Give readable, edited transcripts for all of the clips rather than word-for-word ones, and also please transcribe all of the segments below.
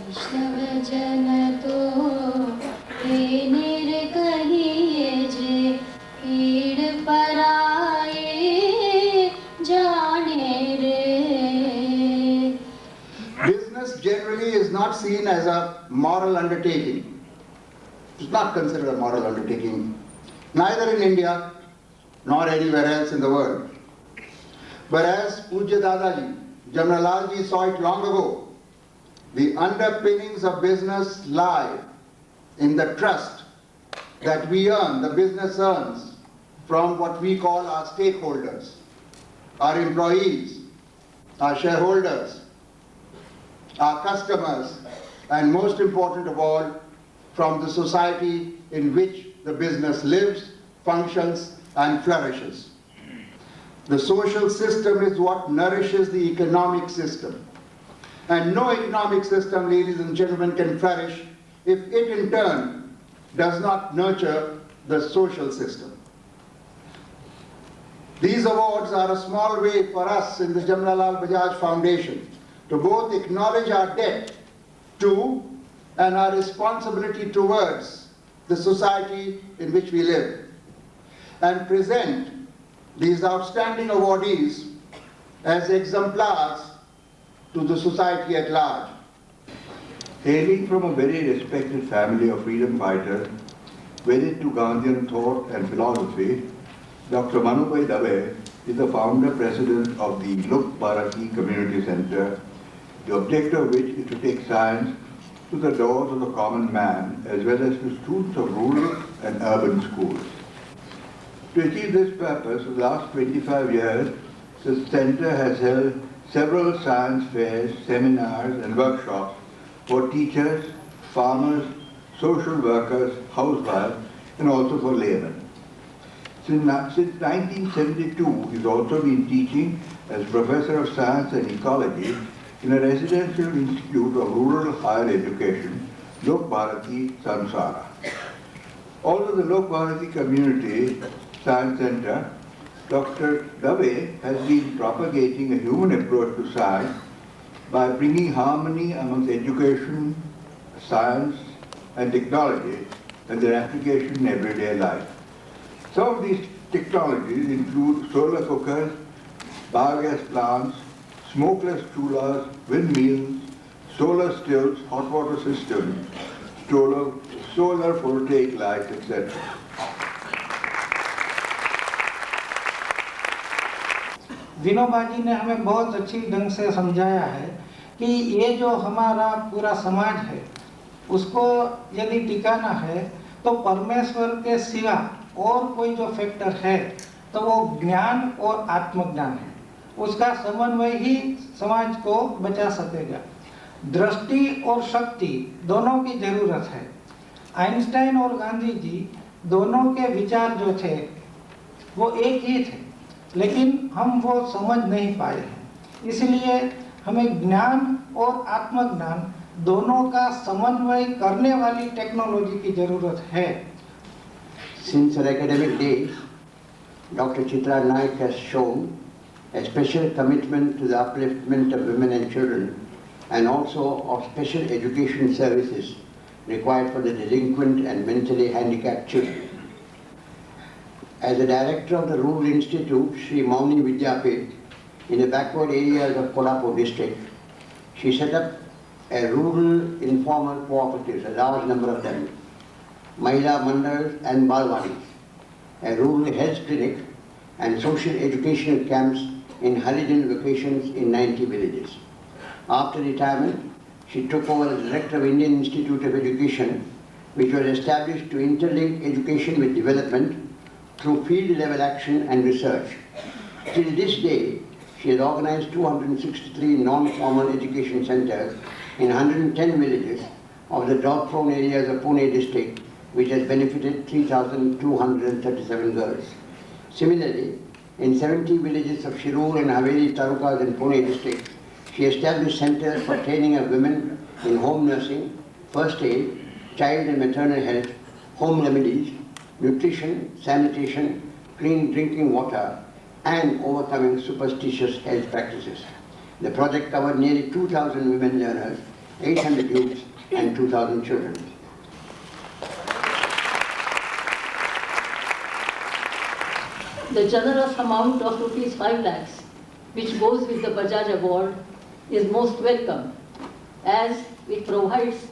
वैष्णव जन तो तेनेर कहिए जे पीड़ पराए जाने रे. Business generally is not seen as a moral undertaking. It's not considered a moral undertaking, neither in India nor anywhere else in the world. Whereas Pujya Dadaji, Jamnalal ji saw it long ago, the underpinnings of business lie in the trust that we earn, the business earns, from what we call our stakeholders, our employees, our shareholders, our customers, and most important of all, from the society in which the business lives, functions, and flourishes. The social system is what nourishes the economic system. And no economic system, ladies and gentlemen, can flourish if it in turn does not nurture the social system. These awards are a small way for us in the Jamnalal Bajaj Foundation to both acknowledge our debt to and our responsibility towards the society in which we live, and present these outstanding awardees as exemplars to the society at large. Hailing from a very respected family of freedom fighters, wedded to Gandhian thought and philosophy, Dr. Manubhai Dave is the founder-president of the Lok Bharati Community Center, the objective of which is to take science to the doors of the common man as well as to students of rural and urban schools. To achieve this purpose, for the last 25 years, the center has held several science fairs, seminars and workshops for teachers, farmers, social workers, housewives and also for laymen. Since 1972, he has also been teaching as Professor of Science and Ecology in a residential institute of rural higher education, Lok Bharati Sansara. Although the Lok Bharati Community Science Center, Dr. Dave has been propagating a human approach to science by bringing harmony amongst education, science and technology and their application in everyday life. Some of these technologies include solar cookers, biogas plants, smokeless chullas, windmills, solar stills, hot water systems, solar voltaic lights, etc. Vinoba ji ने हमें बहुत अच्छी ढंग से समझाया है कि ये जो हमारा पूरा समाज है उसको यदि टिकाना है तो परमेश्वर के सिवा और कोई जो फैक्टर है तो वो ज्ञान और आत्मज्ञान है, उसका समन्वय ही समाज को बचा सकेगा। दृष्टि और शक्ति दोनों की जरूरत है। आइंस्टाइन और गांधी जी दोनों के विचार जो थे वो एक ही थे, लेकिन हम वो समझ नहीं पाए हैं। इसलिए हमें ज्ञान और आत्मज्ञान दोनों का समन्वय करने वाली टेक्नोलॉजी की जरूरत है। Since her academic days, Dr. Chitra Naik has shown a special commitment to the upliftment of women and children, and also of special education services required for the delinquent and mentally handicapped children. As the director of the Rural Institute, Sri Mauni Vidyapith, in the backward areas of Kolhapur district, she set up a rural informal cooperatives, a large number of them, Mahila Mandal and Balwadis, a rural health clinic and social educational camps in Harijan locations in 90 villages. After retirement, she took over as director of Indian Institute of Education, which was established to interlink education with development through field-level action and research. Till this day, she has organized 263 non-formal education centers in 110 villages of the drought-prone areas of Pune district, which has benefited 3,237 girls. Similarly, in 70 villages of Shirur and Haveli talukas in Pune district, she established centers for training of women in home nursing, first aid, child and maternal health, home remedies, nutrition, sanitation, clean drinking water, and overcoming superstitious health practices. The project covered nearly 2,000 women learners 800 youths and 2,000 children. The generous amount of rupees 5 lakhs, which goes with the Bajaj Award, is most welcome, as it provides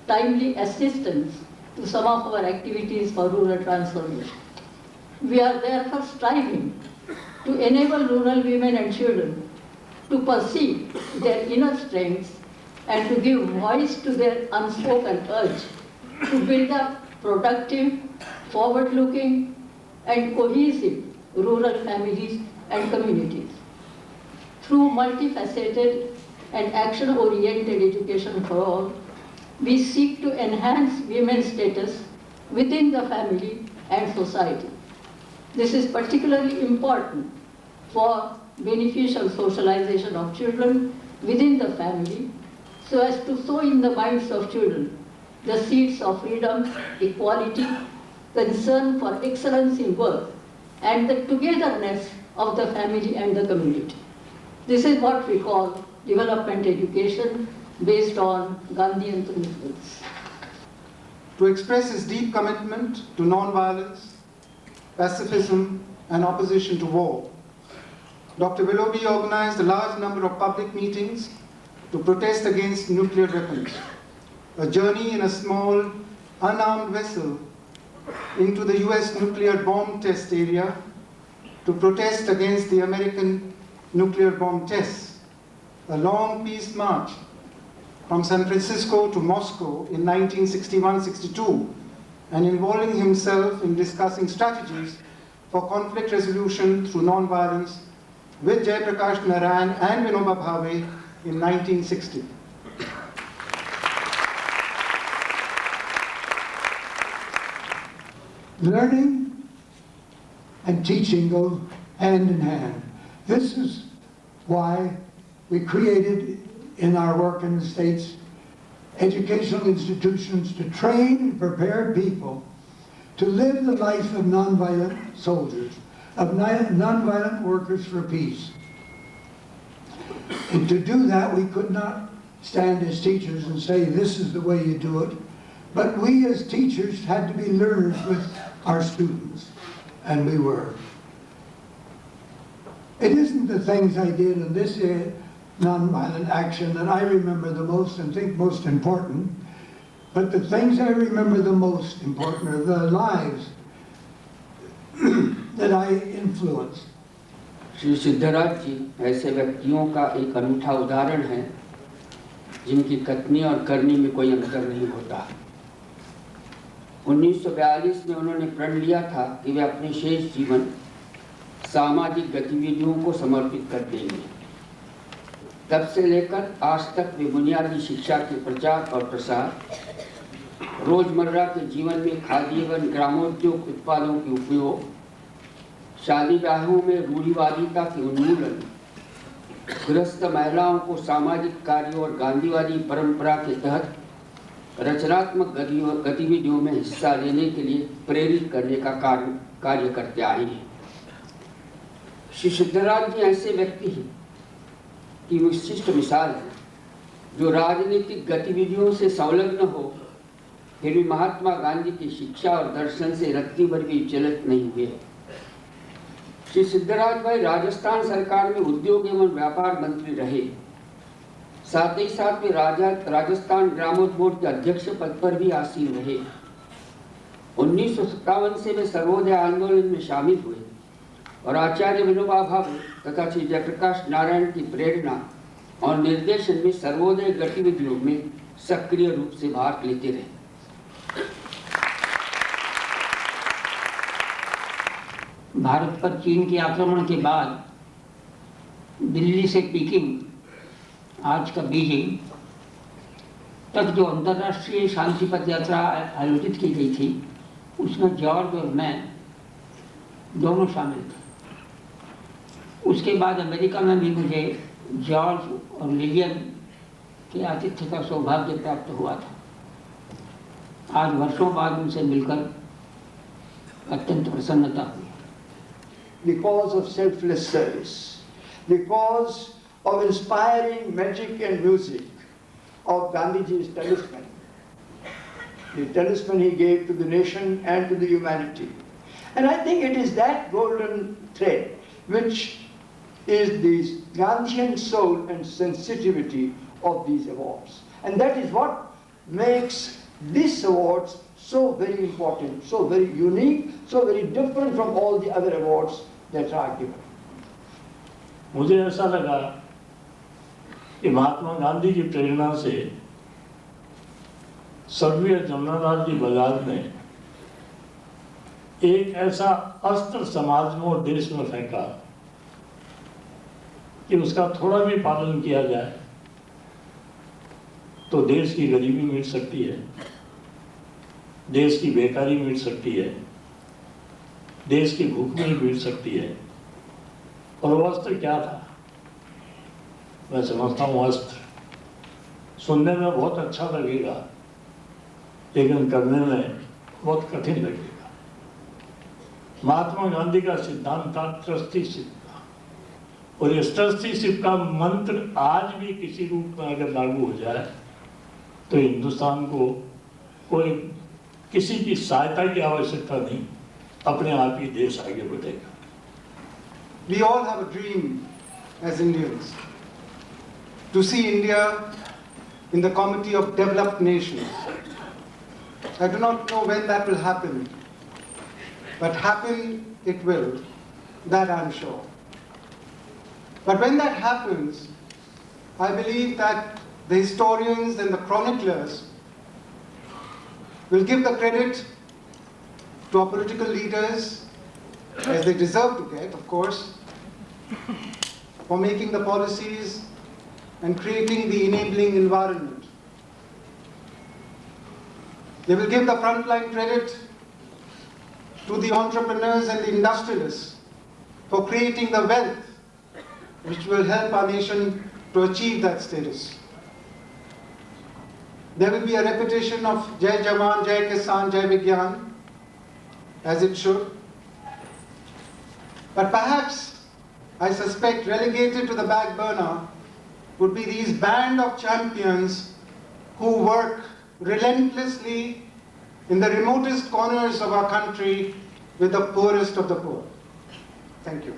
timely assistance to some of our activities for rural transformation. We are therefore striving to enable rural women and children to perceive their inner strengths and to give voice to their unspoken urge to build up productive, forward-looking, and cohesive rural families and communities. Through multifaceted and action-oriented education for all, we seek to enhance women's status within the family and society. This is particularly important for beneficial socialization of children within the family, so as to sow in the minds of children the seeds of freedom, equality, concern for excellence in work, and the togetherness of the family and the community. This is what we call development education based on Gandhian principles. To express his deep commitment to non-violence, pacifism, and opposition to war, Dr. Willoughby organized a large number of public meetings to protest against nuclear weapons, a journey in a small, unarmed vessel into the US nuclear bomb test area to protest against the American nuclear bomb tests, a long peace march from San Francisco to Moscow in 1961-62, and involving himself in discussing strategies for conflict resolution through non-violence with Jayaprakash Narayan and Vinoba Bhave in 1960. Learning and teaching go hand in hand. This is why we created in our work in the States educational institutions to train and prepare people to live the life of nonviolent soldiers, of nonviolent workers for peace. And to do that, we could not stand as teachers and say, this is the way you do it. But we as teachers had to be learners with our students, and we were. It isn't the things I did in this nonviolent action that I remember the most and think most important, but the things I remember the most important are the lives that I influenced. Shri Siddharaj जी ऐसे व्यक्तियों का एक अनूठा उदाहरण है जिनकी कथनी और करनी में कोई अंतर नहीं होता। 1942 में उन्होंने प्रण लिया था कि वे अपने शेष जीवन सामाजिक गतिविधियों को समर्पित कर देंगे। तब से लेकर आज तक वे बुनियादी शिक्षा के प्रचार और प्रसार, रोजमर्रा के जीवन में खादी एवं ग्रामोद्योग उत्पादों के उपयोग, शादी ब्याहों में रूढ़िवादिता के उन्मूलन, गृहस्थ महिलाओं को सामाजिक कार्यों और गांधीवादी परंपरा के तहत रचनात्मक गतिविधियों में हिस्सा लेने के लिए प्रेरित करने का कार्य करते आए हैं। श्री सिद्धराज जी ऐसे व्यक्ति हैं की विशिष्ट मिसाल है जो राजनीतिक गतिविधियों से संलग्न हो फिर भी महात्मा गांधी की शिक्षा और दर्शन से रत्ती भर भी विचलित नहीं हुए। श्री सिद्धराज भाई राजस्थान सरकार में उद्योग एवं व्यापार मंत्री रहे, साथ ही साथ वे राजस्थान ग्रामोद्योग के अध्यक्ष पद पर भी आसीन रहे। 1957 से वे सर्वोदय आंदोलन में शामिल हुए और आचार्य विनोबा भावे तथा श्री जयप्रकाश नारायण की प्रेरणा और निर्देशन में सर्वोदय गतिविधियों में सक्रिय रूप से भाग लेते रहे। भारत पर चीन के आक्रमण के बाद दिल्ली से पीकिंग, आज का बीजिंग तक जो अंतर्राष्ट्रीय शांति पथ यात्रा आयोजित की गई थी, उसमें जॉर्ज और मैं दोनों शामिल थे। उसके बाद अमेरिका में भी मुझे जॉर्ज और लिलियन के आतिथ्य का सौभाग्य प्राप्त हुआ था। आज वर्षों बाद उनसे मिलकर अत्यंत प्रसन्नता हुई। The cause of selfless service, the cause of inspiring magic and music, of Gandhiji's talisman. The talisman he gave to the nation and to the humanity. And I think it is that golden thread which is the Gandhian soul and sensitivity of these awards. And that is what makes these awards so very important, so very unique, so very different from all the other awards that are given. मुझे ऐसा लगा कि महात्मा गांधी की प्रेरणा से स्वर्गीय जमुनालाल जी बजाज ने एक ऐसा अस्त्र समाज में और देश में फेंका कि उसका थोड़ा भी पालन किया जाए तो देश की गरीबी मिट सकती है, देश की बेकारी मिट सकती है, देश की भूखमरी मिट सकती है। और वो अस्त्र क्या था? मैं समझता हूँ अस्त्र सुनने में बहुत अच्छा लगेगा लेकिन करने में बहुत कठिन लगेगा। महात्मा गांधी का सिद्धांत था ट्रस्टीशिप का, और इस ट्रस्टीशिप का मंत्र आज भी किसी रूप में अगर लागू हो जाए तो हिंदुस्तान को कोई किसी की सहायता की आवश्यकता नहीं, अपने आप ही देश आगे बढ़ेगा। We all have a dream as Indians to see India in the committee of developed nations. I do not know when that will happen, but happen it will, that I'm sure. But when that happens, I believe that the historians and the chroniclers will give the credit to our political leaders, as they deserve to get, of course, for making the policies and creating the enabling environment. They will give the frontline credit to the entrepreneurs and the industrialists for creating the wealth which will help our nation to achieve that status. There will be a repetition of Jai Jawan, Jai Kisan, Jai Vigyan, as it should. But perhaps, I suspect, relegated to the back burner would be these band of champions who work relentlessly in the remotest corners of our country with the poorest of the poor. Thank you.